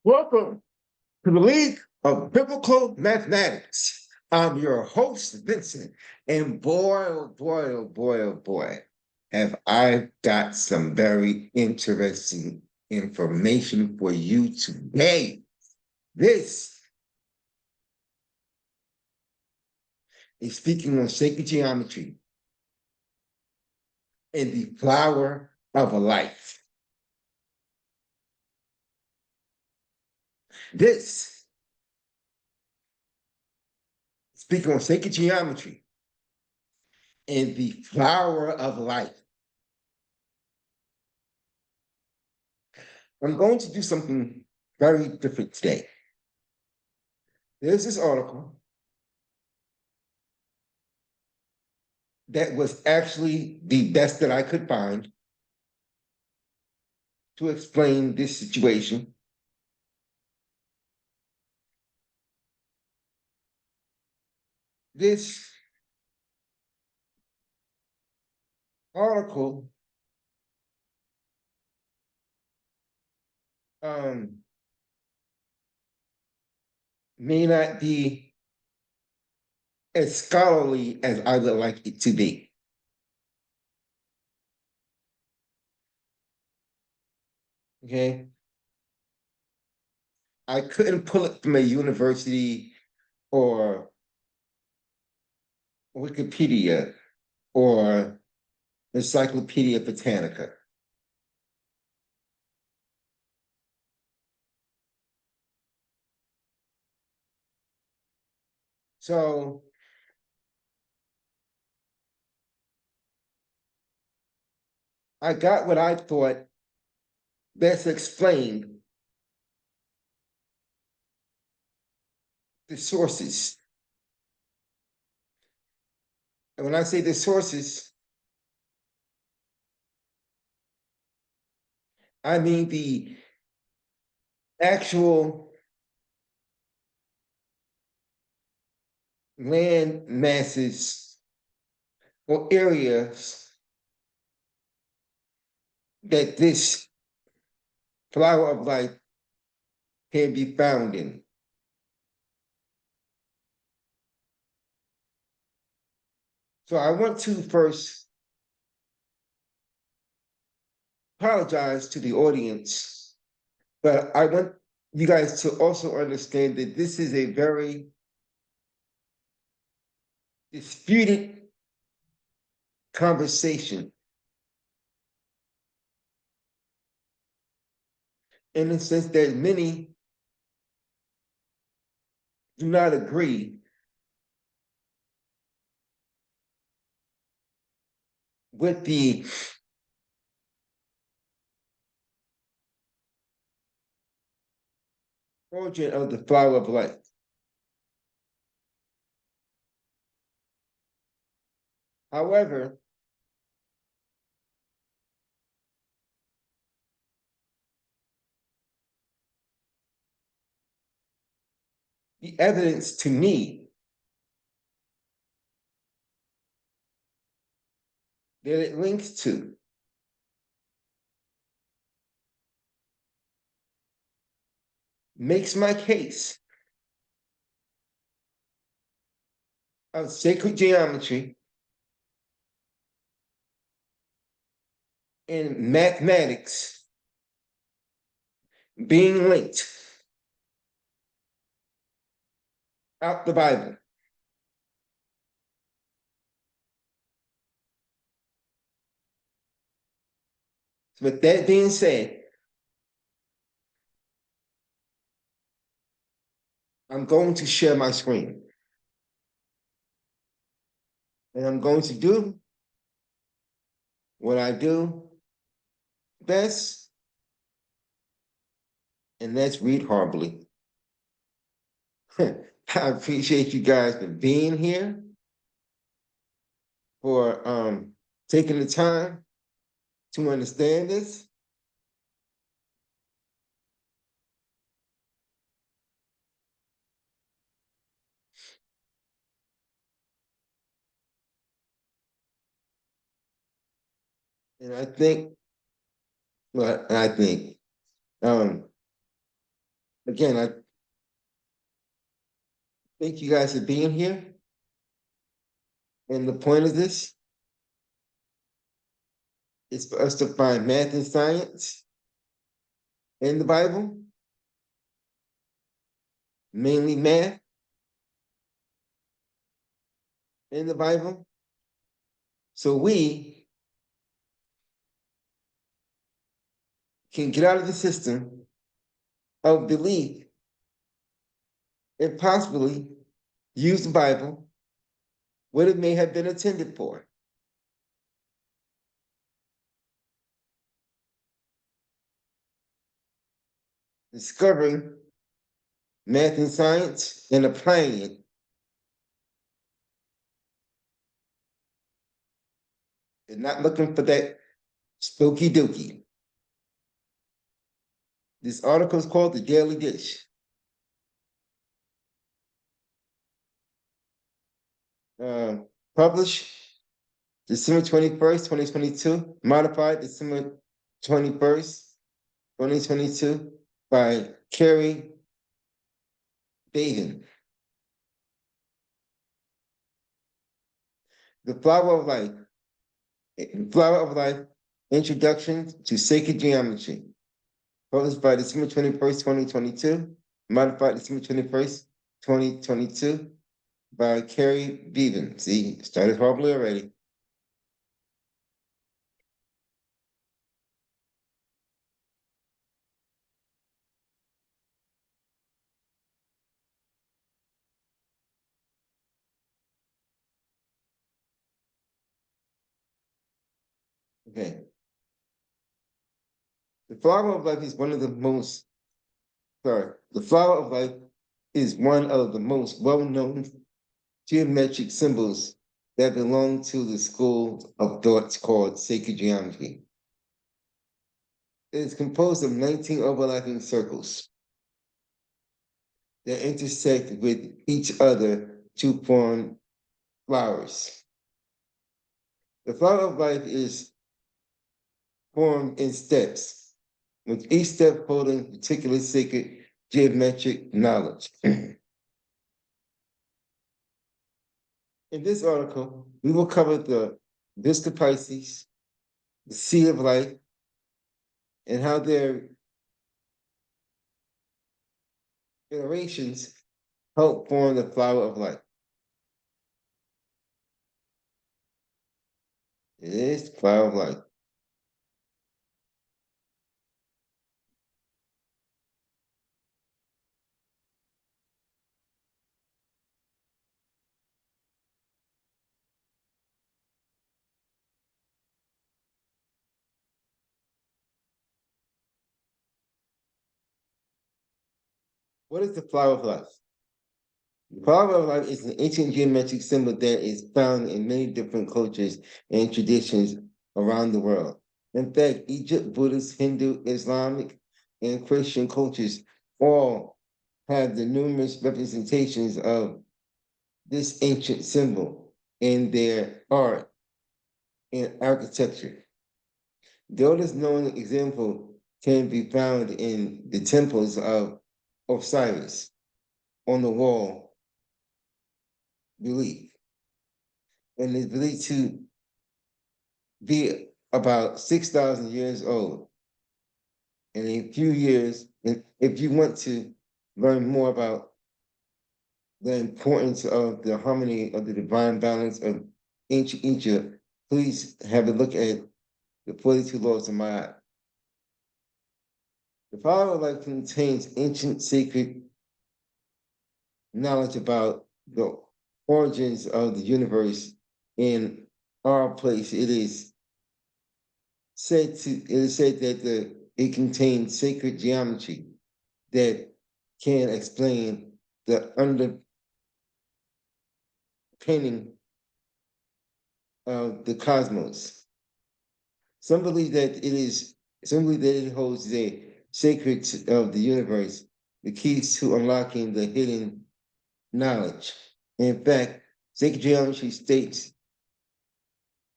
Welcome to the League of Biblical Mathematics. I'm your host, Vincent, and boy, oh boy, oh boy, oh boy, have I got some very interesting information for you today. This is speaking on sacred geometry and the flower of a life. This speaking on sacred geometry and the flower of life. I'm going to do something very different today. There's this article that was actually the best that I could find to explain this situation. This article um, may not be as scholarly as I would like it to be. Okay. I couldn't pull it from a university or Wikipedia or Encyclopedia Britannica. So I got what I thought best explained the sources. And when I say the sources, I mean the actual land masses or areas that this flower of life can be found in. So I want to first apologize to the audience, but I want you guys to also understand that this is a very disputed conversation in the sense that many do not agree with the origin of the flower of life. However, the evidence to me that it links to makes my case of sacred geometry and mathematics being linked out the Bible. So with that being said, I'm going to share my screen. And I'm going to do what I do best, and that's read horribly. I appreciate you guys for being here, for taking the time to understand this. And I think, well, I think, um, Again, I thank you guys for being here. And the point of this is for us to find math and science in the Bible, mainly math in the Bible, so we can get out of the system of belief and possibly use the Bible what it may have been intended for. Discovering math and science and applying it. And not looking for that spooky dookie. This article is called The Daily Dish. Uh, Published December 21st, 2022, modified December 21st, 2022, by Carrie Baden. The Flower of Life. Flower of Life, Introduction to Sacred Geometry. Published by December 21st, 2022, modified December 21st, 2022, by Carrie Beaven. See, started horribly already. Okay. The flower of life is one of the most, the flower of life is one of the most well-known geometric symbols that belong to the school of thought called sacred geometry. It is composed of 19 overlapping circles that intersect with each other to form flowers. The flower of life is formed in steps, with each step holding particular sacred geometric knowledge. In this article, we will cover the Vista Pisces, the seed of life, and how their iterations help form the flower of life. It is the flower of life. What is the flower of life? The flower of life is an ancient geometric symbol that is found in many different cultures and traditions around the world. In fact, Egypt, Buddhist, Hindu, Islamic, and Christian cultures all have the numerous representations of this ancient symbol in their art and architecture. The oldest known example can be found in the temples of Osiris on the wall relief, and is believed to be about 6,000 years old. In a few years, if you want to learn more about the importance of the harmony of the divine balance of ancient Egypt, please have a look at the 42 Laws of Ma'at. The Flower of Life contains ancient sacred knowledge about the origins of the universe in our place. It is said that it contains sacred geometry that can explain the underpinning of the cosmos. Some believe that it holds the secrets of the universe, the keys to unlocking the hidden knowledge. In fact, sacred geometry states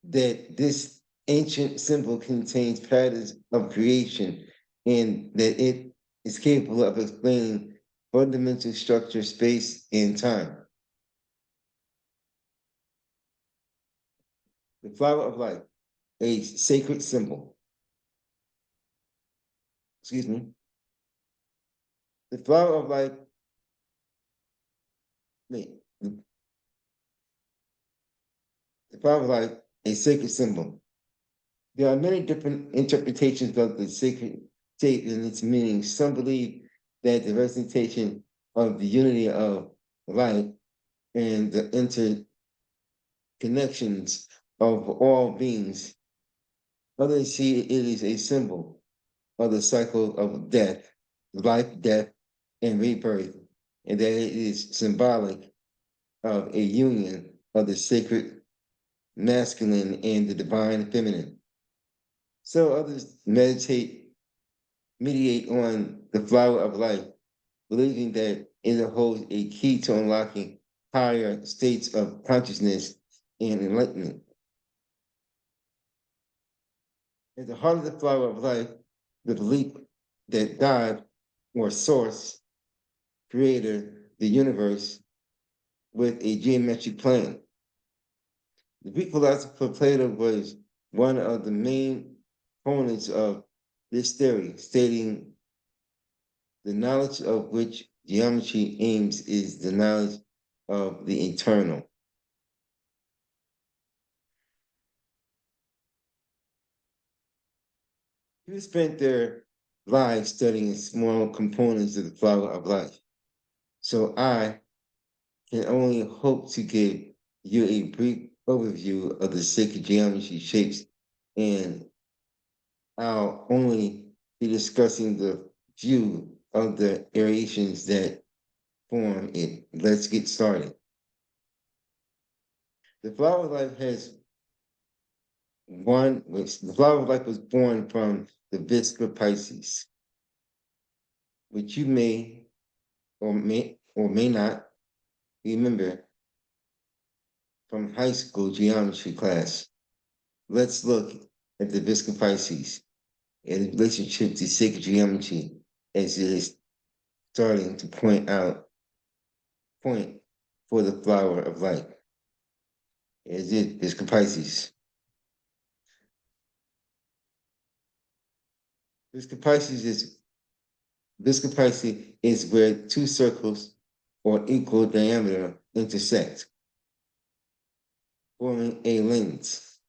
that this ancient symbol contains patterns of creation and that it is capable of explaining fundamental structure, space, and time. The flower of life, a sacred symbol. Excuse me. The flower of life, wait, the flower of life, a sacred symbol. There are many different interpretations of the sacred shape and its meaning. Some believe that the representation of the unity of life and the interconnections of all beings. Others see it as a symbol of the cycle of death, life, death, and rebirth, and that it is symbolic of a union of the sacred masculine and the divine feminine. So others mediate on the flower of life, believing that it holds a key to unlocking higher states of consciousness and enlightenment. At the heart of the flower of life, the belief that God or source created the universe with a geometric plan. The Greek philosopher Plato was one of the main opponents of this theory, stating the knowledge of which geometry aims is the knowledge of the eternal. People spent their lives studying small components of the flower of life. So I can only hope to give you a brief overview of the sacred geometry shapes, and I'll only be discussing the few of the variations that form it. Let's get started. The flower of life has one, which the flower of life was born from the Visca Pisces, which you may not remember from high school geometry class. Let's look at the Visca Pisces and the relationship to sacred geometry as it is starting to point for the flower of life. As it Visca Pisces. Visca Pisces is Visca Pisces is where two circles or equal diameter intersect, forming a lens.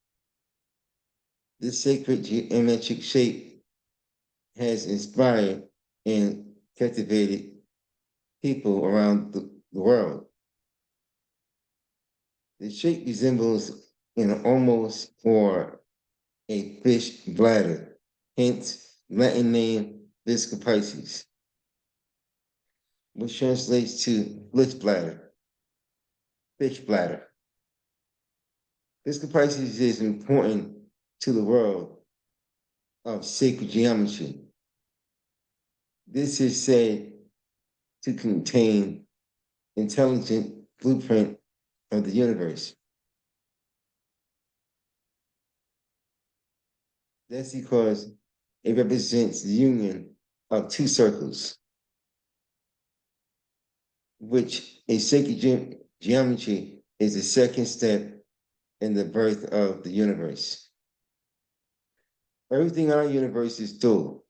This sacred geometric shape has inspired and captivated people around the world. The shape resembles an almost or a fish bladder, hence Latin name Visca Pisces, which translates to fish bladder. Visca Pisces is important to the world of sacred geometry. This is said to contain intelligent blueprint of the universe. That's because it represents the union of two circles, which a sacred geometry is the second step in the birth of the universe. Everything in our universe is dual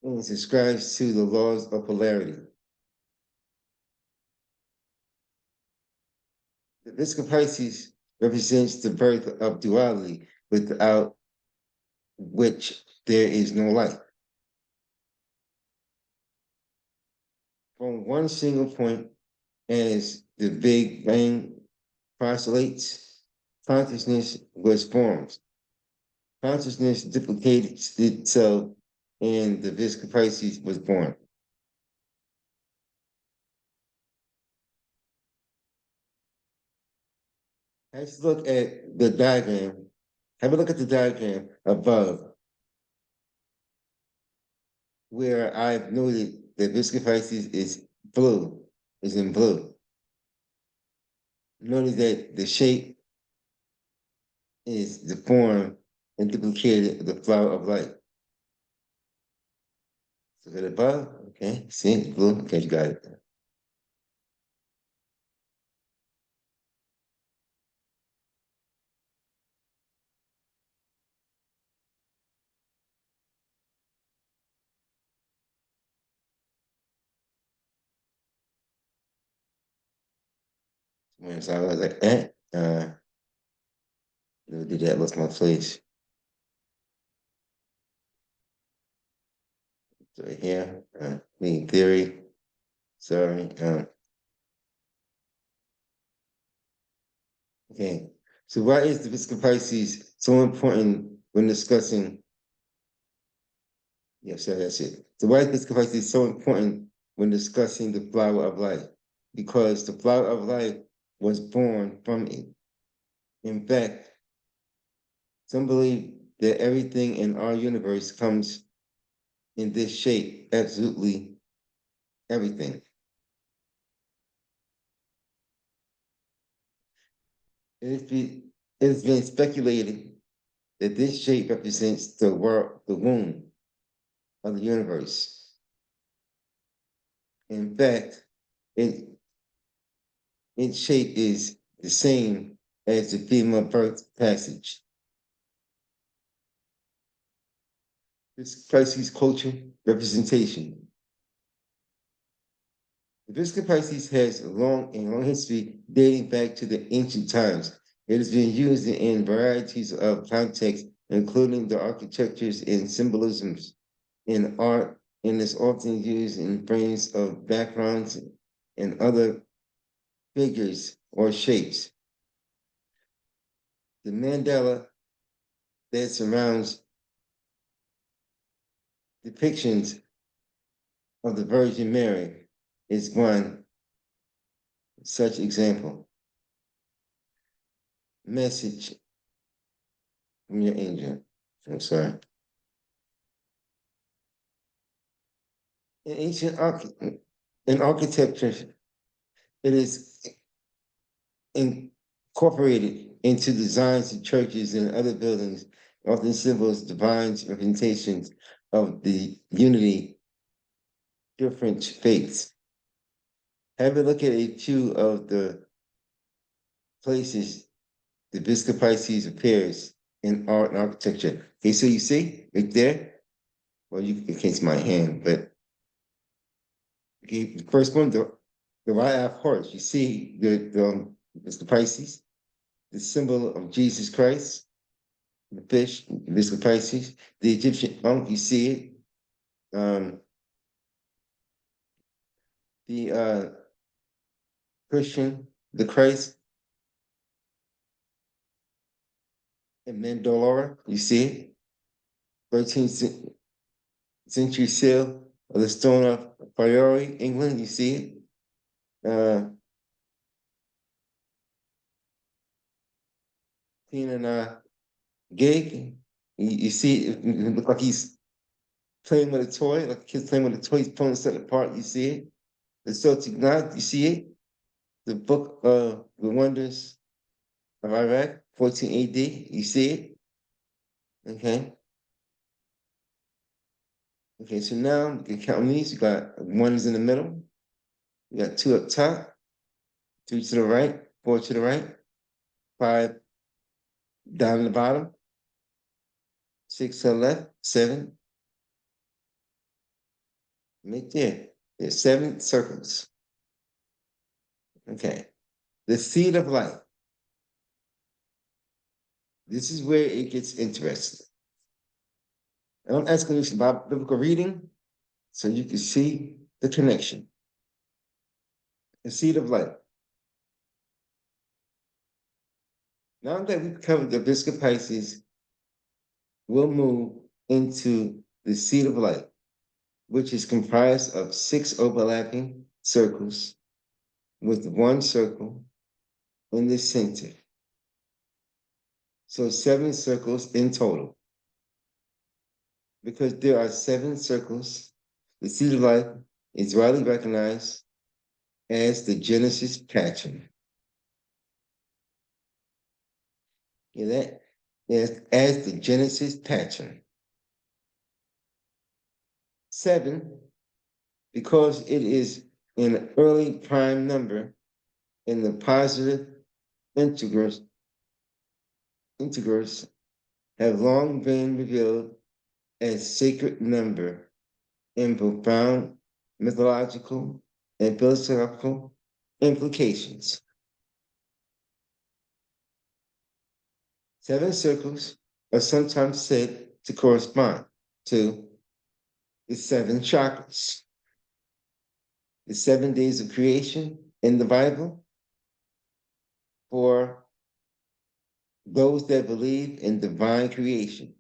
and subscribes to the laws of polarity. The Visca Pisces represents the birth of duality, without which there is no life. From one single point, as the Big Bang postulates, consciousness was formed. Consciousness duplicated itself, and the Visca Pisces was born. Let's look at the diagram. Have a look at the diagram above, where I've noted that Visca Pisces is in blue. Notice that the shape is the form and duplicated of the flower of life. Look at the above. Okay. See, blue. Okay, you got it. So I was like, did that lost my place. So here, meaning theory. Sorry. Okay. So why is the Visca Pisces so important when discussing? Yeah, so that's it. So why is Visca Pisces so important when discussing the flower of life? Because the flower of life was born from it. In fact, some believe that everything in our universe comes in this shape, absolutely everything. It has been speculated that this shape represents the world, the womb of the universe. In fact, it, its shape is the same as the female birth passage. This Pisces culture representation. The Visca Pisces has a long history dating back to the ancient times. It has been used in varieties of contexts, including the architectures and symbolisms in art, and is often used in frames of backgrounds and other figures or shapes. The mandala that surrounds depictions of the Virgin Mary is one such example. Message from your angel. I'm sorry. In ancient in architecture, it is incorporated into designs of churches and other buildings, often symbols divine representations of the unity different faiths. Have a look at a few of the places the Visca Pisces appears in art and architecture. Okay, so you see right there. Well, you can't see my hand, but okay, the first one, the right half horse. You see Visca Pisces, the symbol of Jesus Christ, the fish, Visca Pisces, the Egyptian monk. You see it. The Christian, the Christ, and Mandalore. You see it. 13th century seal of the Stone of Priori, England. You see it. Teen gig. You see it, it look like he's playing with a toy, like a kid's playing with a toy, he's pulling something apart. You see it. The Celtic Knot. You see it. The Book of the Wonders of Iraq, 14 AD. You see it. Okay. Okay, so now you can count these. You got ones in the middle. You got two up top, three to the right, four to the right, five down the bottom, six to the left, seven, right there. There's seven circles. Okay. The seed of life. This is where it gets interesting. And I'm asking you about biblical reading so you can see the connection. The seed of life. Now that we've covered the Visca Pisces, we'll move into the seed of life, which is comprised of six overlapping circles with one circle in the center. So seven circles in total. Because there are seven circles, the seed of life is widely recognized as the Genesis pattern. Hear that? Yes, as the Genesis pattern. Seven, because it is an early prime number in the positive integers, integers have long been revealed as sacred number in profound mythological and philosophical implications. Seven circles are sometimes said to correspond to the seven chakras, the 7 days of creation in the Bible, for those that believe in divine creation.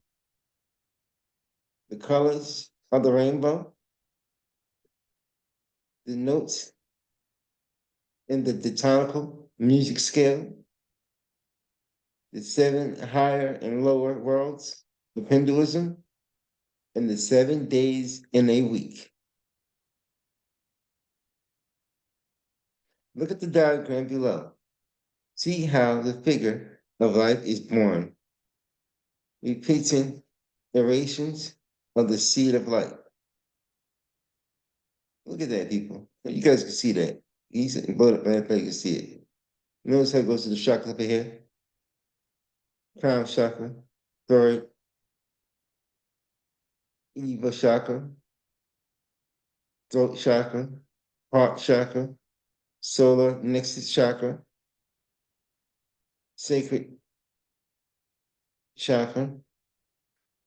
The colors of the rainbow, the notes in the diatonical music scale, the seven higher and lower worlds, the pendulism, and the 7 days in a week. Look at the diagram below. See how the figure of life is born, repeating iterations of the seed of life. Look at that, people. You guys can see that. He's blow up right there, you can see it. Notice how it goes to the chakra up here. Crown chakra, third, Eva chakra, throat chakra, heart chakra, solar nexus chakra, sacred chakra,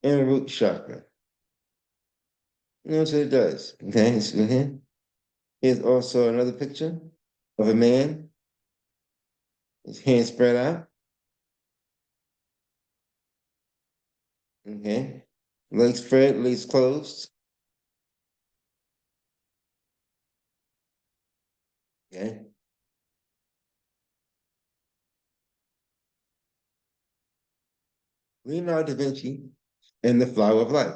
and root chakra. Notice what it does. Okay, it's in here. Here's also another picture of a man, his hands spread out. Okay, legs spread, legs closed. Okay, Leonardo da Vinci and the flower of life.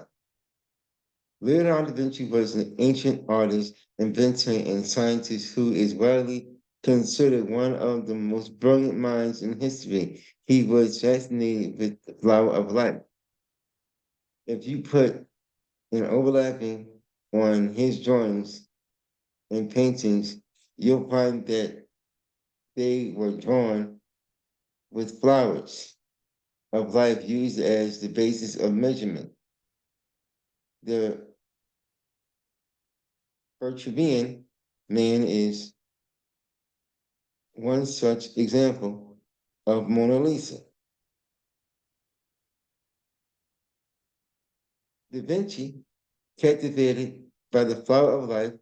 Leonardo da Vinci was an ancient artist, inventor, and scientist who is widely considered one of the most brilliant minds in history. He was fascinated with the flower of life. If you put an overlapping on his drawings and paintings, you'll find that they were drawn with flowers of life used as the basis of measurement. The Vitruvian man is one such example of Mona Lisa. Da Vinci, captivated by the flower of life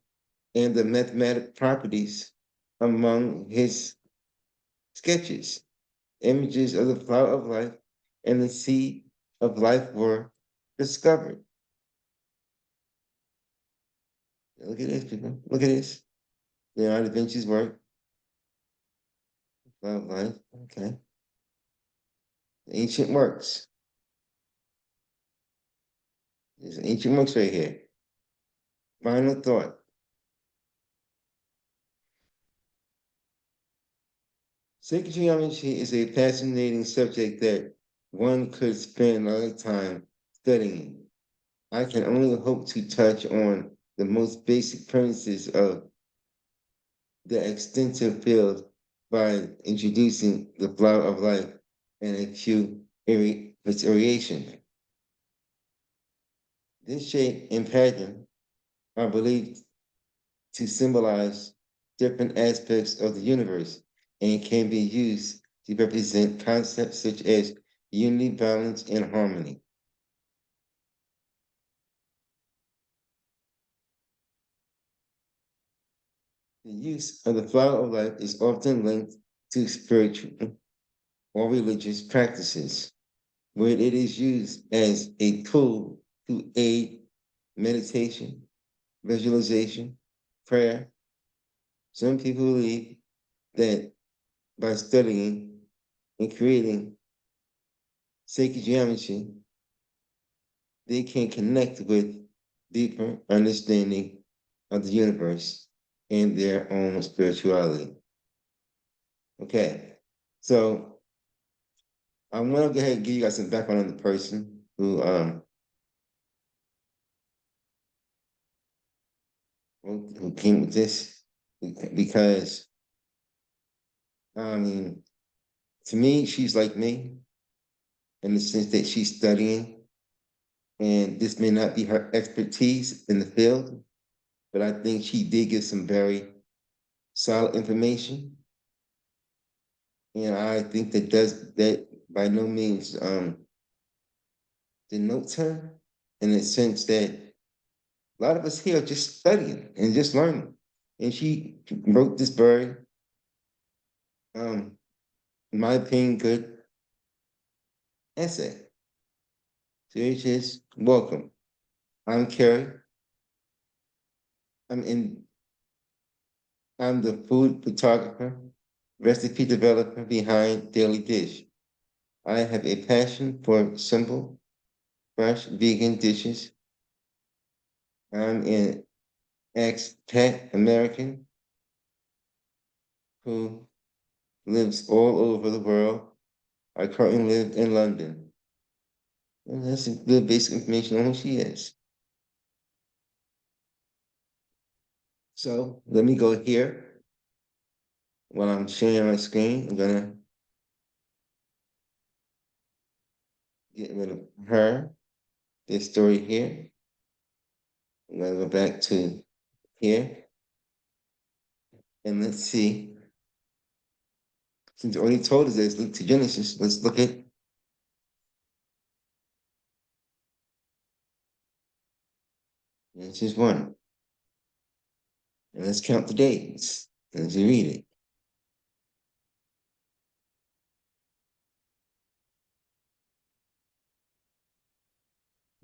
and the mathematic properties among his sketches, images of the flower of life and the seed of life were discovered. Look at this, people. Look at this. Leonardo da Vinci's work. Flower of life. Okay. Ancient works. There's ancient works right here. Final thought. Sacred geometry is a fascinating subject that one could spend a lifetime studying. I can only hope to touch on the most basic premises of the extensive field by introducing the flower of life and a few variations. This shape and pattern are believed to symbolize different aspects of the universe and can be used to represent concepts such as unity, balance, and harmony. The use of the flower of life is often linked to spiritual or religious practices, where it is used as a tool to aid meditation, visualization, prayer. Some people believe that by studying and creating sacred geometry, they can connect with deeper understanding of the universe and their own spirituality. Okay, so I'm gonna go ahead and give you guys some background on the person who who came with this because I mean, to me, she's like me in the sense that she's studying, and this may not be her expertise in the field, but I think she did give some very solid information. And I think that by no means denotes her in the sense that a lot of us here are just studying and just learning. And she wrote this very, um, in my opinion, good essay. So it's just welcome. I'm Kerry. I'm in I'm the food photographer, recipe developer behind Daily Dish. I have a passion for simple, fresh vegan dishes. I'm an expat American who lives all over the world. I currently live in London. And that's a good basic information on who she is. So let me go here. While I'm sharing my screen, I'm gonna get rid of her, this story here. I'm gonna go back to here and let's see. Since you already told us that it's linked to Genesis, let's look at Genesis 1. And let's count the days as you read it.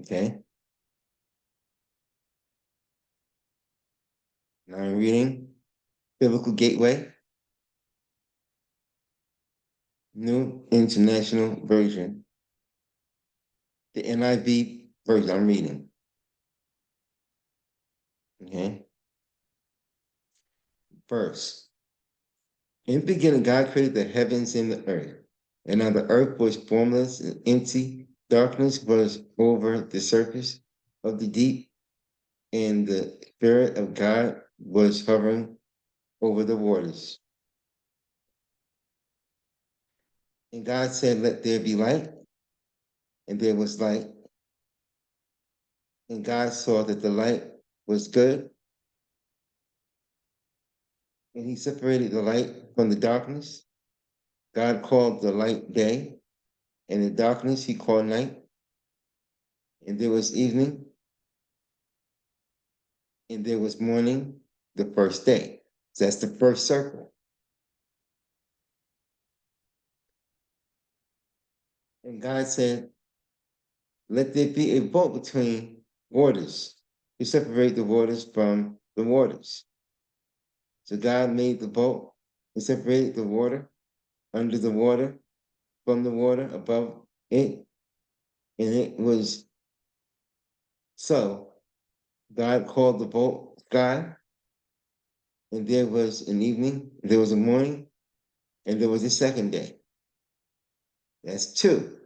Okay. Now I'm reading Biblical Gateway, New International Version, the NIV version I'm reading. Okay. First, in the beginning, God created the heavens and the earth. And now the earth was formless and empty. Darkness was over the surface of the deep, and the Spirit of God was hovering over the waters. And God said, "Let there be light," and there was light. And God saw that the light was good, and he separated the light from the darkness. God called the light day, and the darkness he called night. And there was evening, and there was morning the first day. So that's the first circle. And God said, "Let there be a vault between waters to separate the waters from the waters." So God made the vault and separated the water under the water from the water above it. And it was so. God called the vault sky, and there was an evening, there was a morning, and there was a second day. That's two.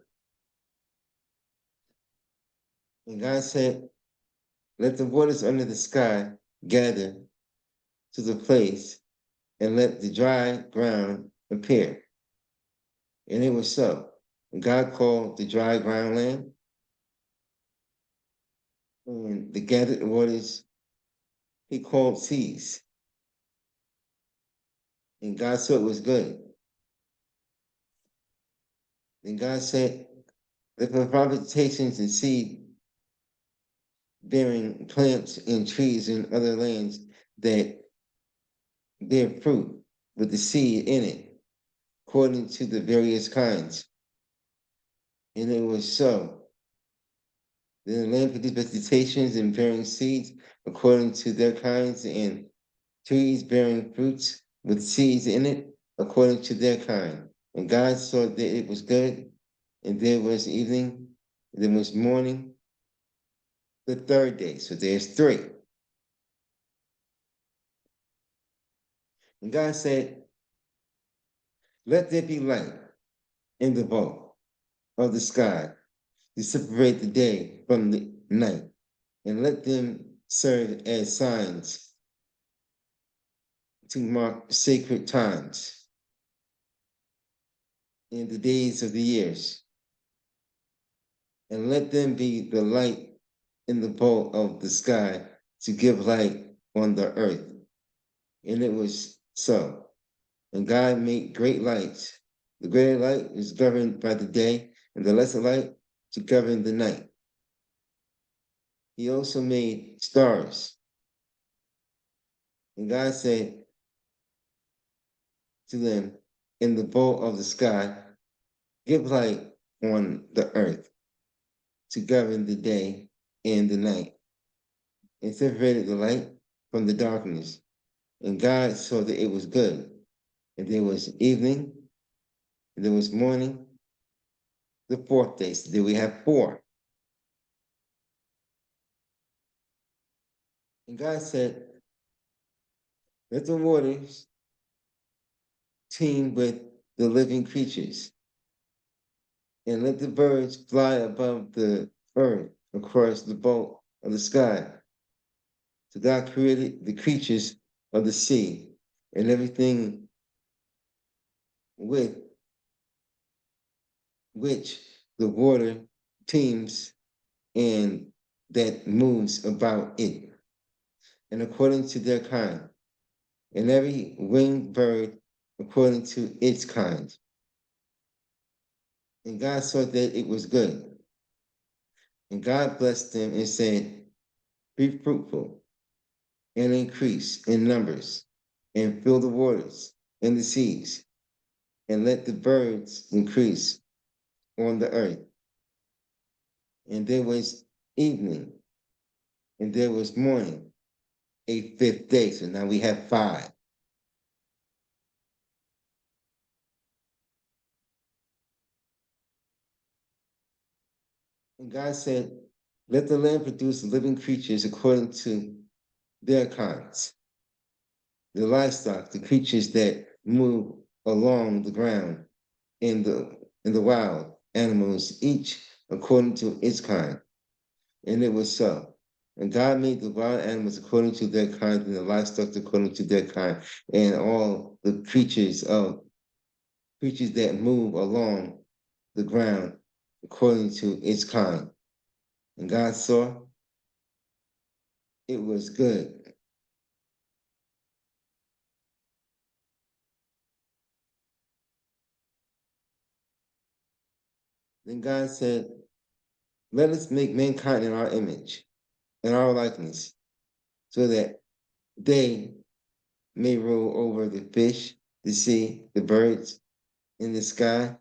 And God said, "Let the waters under the sky gather to the place, and let the dry ground appear." And it was so. And God called the dry ground land, and the gathered waters he called seas. And God saw it was good. And God said, "Let the vegetations and seed bearing plants and trees and other lands that bear fruit with the seed in it, according to the various kinds." And it was so. Then the land produced vegetations and bearing seeds according to their kinds, and trees bearing fruits with seeds in it according to their kind. And God saw that it was good, and there was evening, and there was morning, the third day. So there's three. And God said, "Let there be light in the vault of the sky to separate the day from the night, and let them serve as signs to mark sacred times in the days of the years, and let them be the light in the bowl of the sky to give light on the earth. And it was so. And God made great lights. The greater light is governed by the day, and the lesser light to govern the night. He also made stars. And God said to them, in the bowl of the sky, give light on the earth to govern the day and the night, and separated the light from the darkness. And God saw that it was good. And there was evening, and there was morning, the fourth day. So there we have four. And God said, let the waters teem with the living creatures, and let the birds fly above the earth across the bowl of the sky. So God created the creatures of the sea and everything with which the water teems and that moves about it, and according to their kind, and every winged bird according to its kind. And God saw that it was good. And God blessed them and said, be fruitful and increase in numbers, and fill the waters and the seas, and let the birds increase on the earth. And there was evening, and there was morning, a fifth day. So now we have five. And God said, let the land produce living creatures according to their kinds, the livestock, the creatures that move along the ground, in the wild animals, each according to its kind. And it was so. And God made the wild animals according to their kind, and the livestock according to their kind, and all the creatures that move along the ground according to its kind. And God saw it was good. Then God said, let us make mankind in our image, in our likeness, so that they may rule over the fish, the sea, the birds in the sky,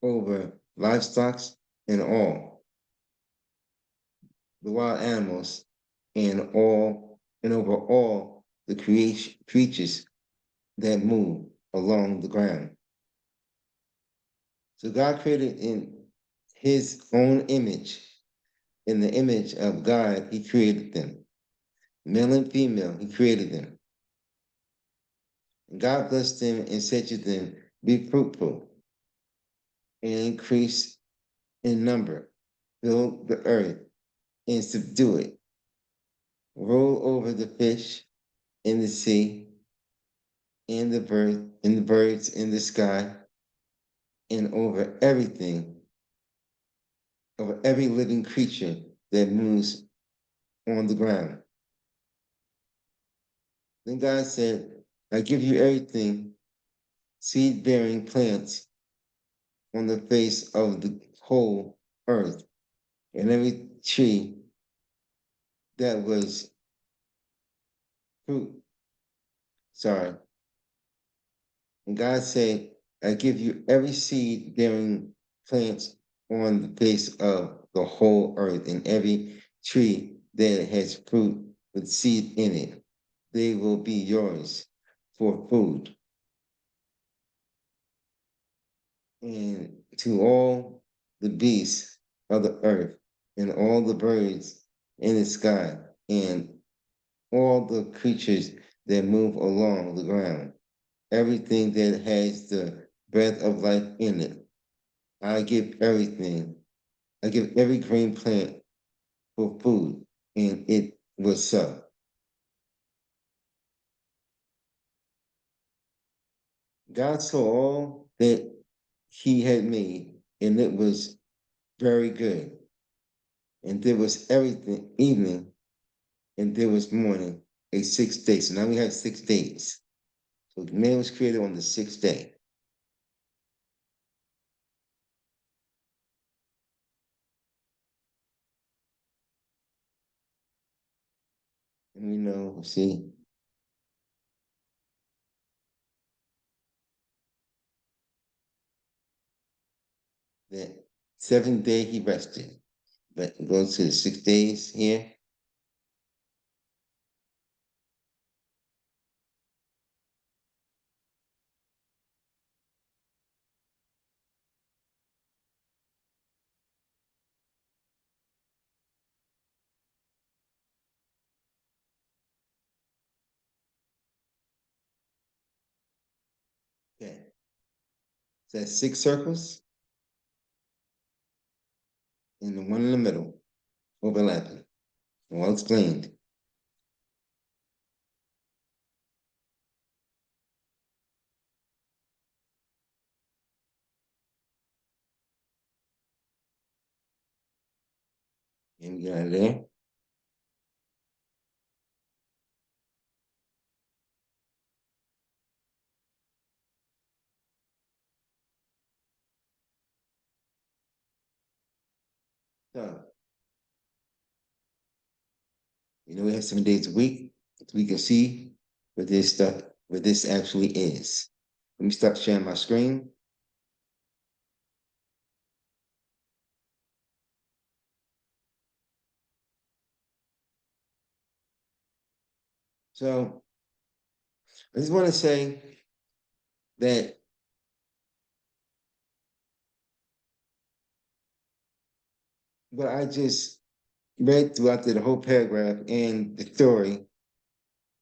over livestock and all the wild animals, and over all the creatures that move along the ground. So God created in his own image. In the image of God, he created them. Male and female, he created them. And God blessed them and said to them, be fruitful and increase in number, fill the earth and subdue it. Rule over the fish in the sea and the birds in the sky, and over everything, over every living creature that moves on the ground. Then God said, I give you everything, seed-bearing plants on the face of the whole earth, and every tree that was fruit. Sorry. And God said, I give you every seed bearing plants on the face of the whole earth, and every tree that has fruit with seed in it. They will be yours for food. And to all the beasts of the earth, and all the birds in the sky, and all the creatures that move along the ground, everything that has the breath of life in it. I give everything. I give every green plant for food, and it was so. God saw all that he had made, and it was very good. And there was everything, evening, and there was morning, a sixth day. So now we have 6 days. So man was created on the sixth day. And we know, see, that 7th day he rested. But it goes to the 6 days here. Okay. So that's 6 circles and the one in the middle overlapping. Well explained. And we got it there. So, we have 7 days a week. So we can see what this stuff, what this actually is. Let me start sharing my screen. So I just want to say that what I just read throughout the whole paragraph and the story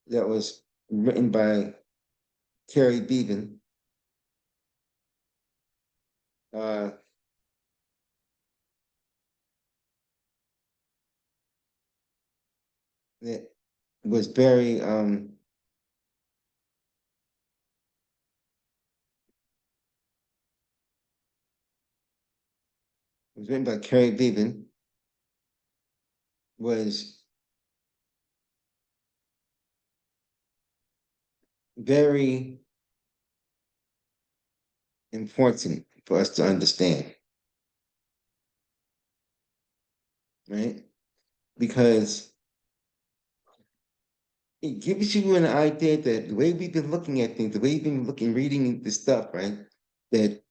that was written by Carrie Beaven, uh, that was very was written by Carrie Beaven, was very important for us to understand, right? Because it gives you an idea that the way we've been looking at things, the way we've been looking, reading this stuff, right? That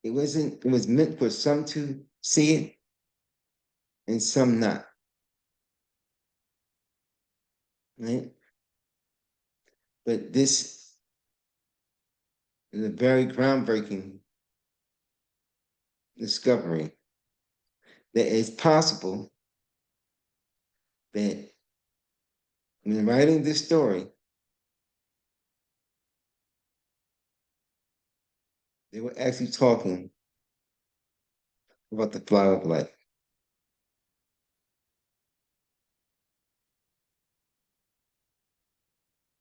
it was meant for some to see it and some not, right? But this is a very groundbreaking discovery that it's possible that when writing this story, they were actually talking about the flower of life.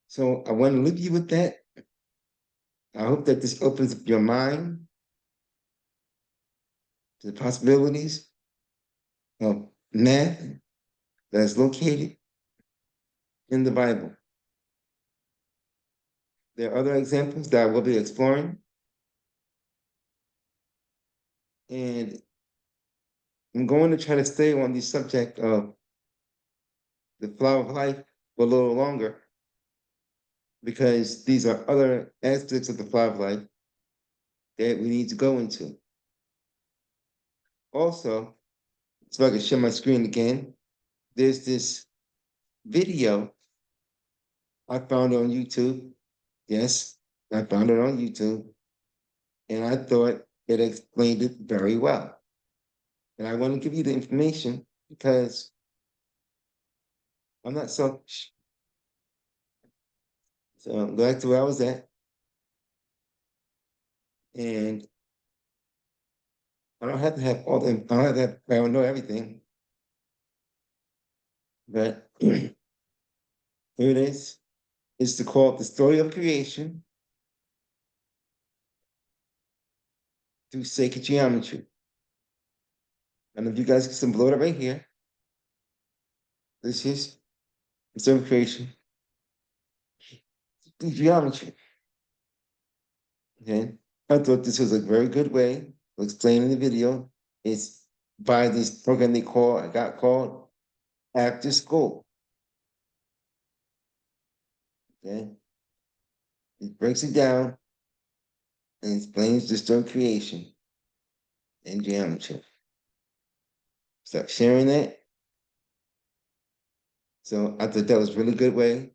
So I want to leave you with that. I hope that this opens up your mind to the possibilities of math that is located in the Bible. There are other examples that I will be exploring, and I'm going to try to stay on the subject of the flower of life for a little longer because these are other aspects of the flower of life that we need to go into. Also, so I can share my screen again, there's this video I found on YouTube. Yes, I found it on YouTube, and I thought it explained it very well. And I want to give you the information because I'm not selfish. So go back to where I was at, and I don't have to have all the. I don't have to have, I don't know everything, but here it is. It's to call it the story of creation, through sacred geometry. I don't know if you guys can see below it right here. This is observed creation through geometry. Okay. I thought this was a very good way to explain in the video. It's by this program I got called After School. Okay. It breaks it down and explains the story creation and geometry. Start sharing that. So I thought that was a really good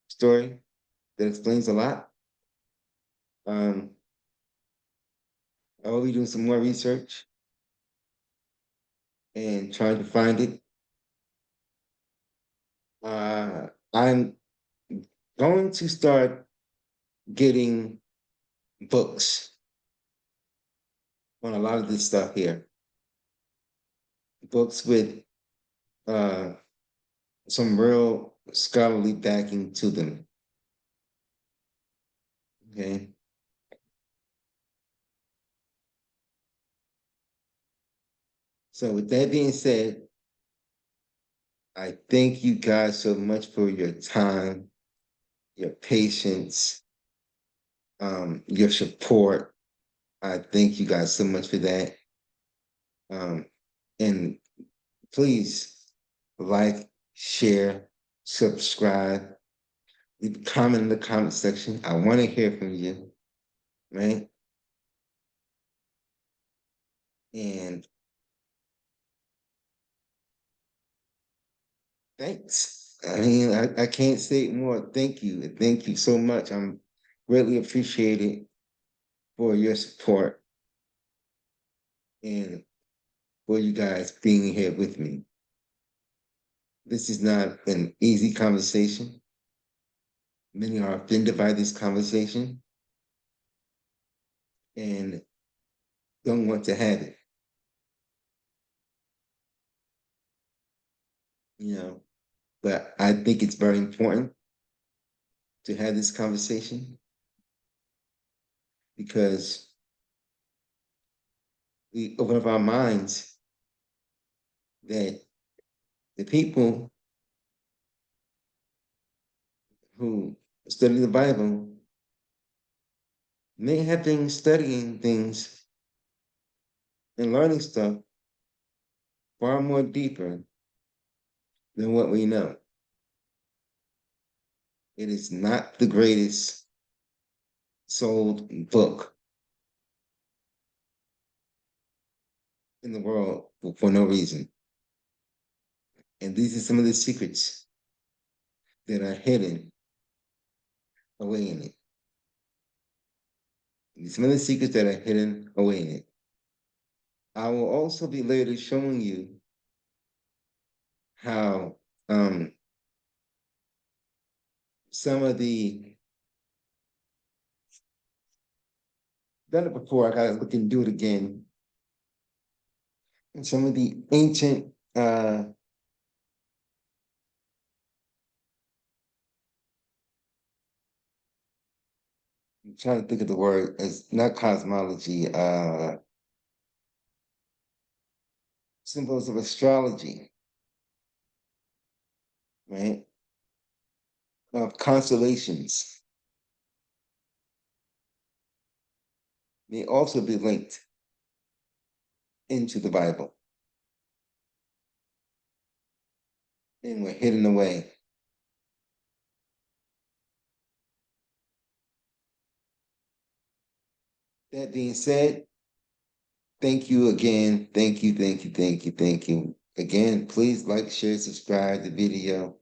story that explains a lot. I will be doing some more research and trying to find it. I'm going to start getting books on a lot of this stuff here. Books with uh, some real scholarly backing to them. Okay. So with that being said, I thank you guys so much for your time, your patience, your support. I thank you guys so much for that. And please like, share, subscribe, leave a comment in the comment section. I want to hear from you, right? And thanks. I mean, I can't say it more. Thank you. Thank you so much. I'm greatly appreciated for your support and for you guys being here with me. This is not an easy conversation. Many are offended by this conversation and don't want to have it. You know, but I think it's very important to have this conversation because we open up our minds that the people who study the Bible may have been studying things and learning stuff far more deeper than what we know. It is not the greatest sold book in the world for no reason. And these are some of the secrets that are hidden away in it. Some of the secrets that are hidden away in it. I will also be later showing you how some of the done it before, I gotta look and do it again. And some of the ancient I'm trying to think of the word, it's not cosmology, symbols of astrology, right? Of constellations may also be linked into the Bible and were hidden away. That being said, thank you again. Thank you, thank you, thank you, thank you. Again, please like, share, subscribe the video.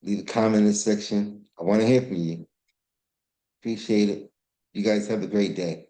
Leave a comment in the section. I want to hear from you. Appreciate it. You guys have a great day.